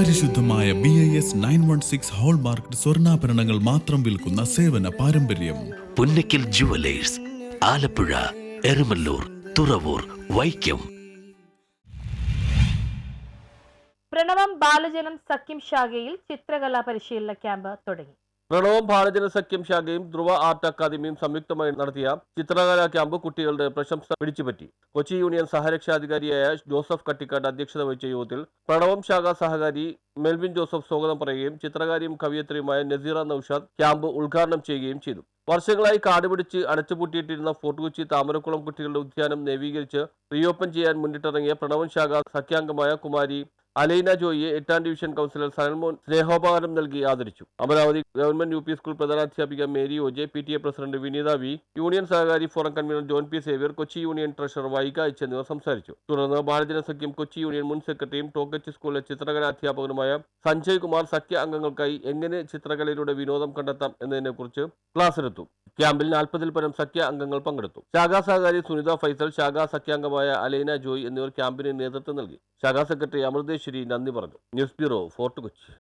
പരിശുദ്ധമായ BIS 916 hallmark സ്വർണ്ണാഭരണങ്ങൾ മാത്രം വിൽക്കുന്ന സേവന പാരമ്പര്യം. പുന്നക്കിൽ ജുവലേഴ്സ്, ആലപ്പുഴ, എരമല്ലൂർ, തുറവൂർ, വൈക്കം. പ്രണവം ബാലജനം സഖ്യം ശാഖയിൽ ചിത്രകലാ പരിശീലന ക്യാമ്പ് തുടങ്ങി. പ്രണവം ബാലജന സഖ്യം ശാഖയും ധ്രുവ ആർട്ട് അക്കാദമിയും സംയുക്തമായി നടത്തിയ ചിത്രകലാ ക്യാമ്പ് കുട്ടികളുടെ പ്രശംസ പിടിച്ചുപറ്റി. കൊച്ചി യൂണിയൻ സഹരക്ഷാധികാരിയായ ജോസഫ് കട്ടിക്കാട് അധ്യക്ഷത വഹിച്ച യോഗത്തിൽ പ്രണവം ശാഖാ സഹകാരി മെൽവിൻ ജോസഫ് സ്വാഗതം പറയുകയും ചിത്രകാരിയും കവിയത്രിയുമായ നസീറ നൌഷാദ് ക്യാമ്പ് ഉദ്ഘാടനം ചെയ്യുകയും ചെയ്തു. വർഷങ്ങളായി കാടുപിടിച്ച് അടച്ചുപൂട്ടിയിട്ടിരുന്ന ഫോർട്ട് കൊച്ചി താമരക്കുളം കുട്ടികളുടെ ഉദ്യാനം നവീകരിച്ച് റീഓപ്പൺ ചെയ്യാൻ മുന്നിട്ടിറങ്ങിയ പ്രണവം ശാഖാ സഖ്യാംഗമായ കുമാരി അലൈന ജോയിയെ 8ാം ഡിവിഷൻ കൗൺസിലർ സനൽമോൻ സ്നേഹോപഹാരം നൽകി ആദരിച്ചു. അമരാവതി ഗവൺമെന്റ് UP സ്കൂൾ പ്രധാനാധ്യാപിക Mary OJ, PTA president Vineetha V, union സഹകാരി forum convener John P Xavier, Kochi union treasurer വൈക H എന്നിവർ സംസാരിച്ചു. തുടർന്ന് ബാലജന സഖ്യം കൊച്ചി യൂണിയൻ മുൻ സെക്രട്ടറിയും ടോക്കച്ച് സ്കൂളിലെ ചിത്രകലാ അധ്യാപകനുമായ സഞ്ജയ് കുമാർ സഖ്യ അംഗങ്ങൾക്കായി എങ്ങനെ ചിത്രകലയിലൂടെ വിനോദം കണ്ടെത്താം എന്നതിനെക്കുറിച്ച് ക്ലാസ് എടുത്തു. ക്യാമ്പിൽ 40-ൽ പരം സഖ്യ അംഗങ്ങൾ പങ്കെടുത്തു. ശാഖാ സഹകാരി സുനിത ഫൈസൽ, ശാഖാ സഖ്യാംഗമായ അലൈന ജോയ് എന്നിവർ ക്യാമ്പിന് നേതൃത്വം നൽകി. ശാഖാ സെക്രട്ടറി അമൃതേശ്വരി നന്ദി പറഞ്ഞു. News bureau, fort Kochi.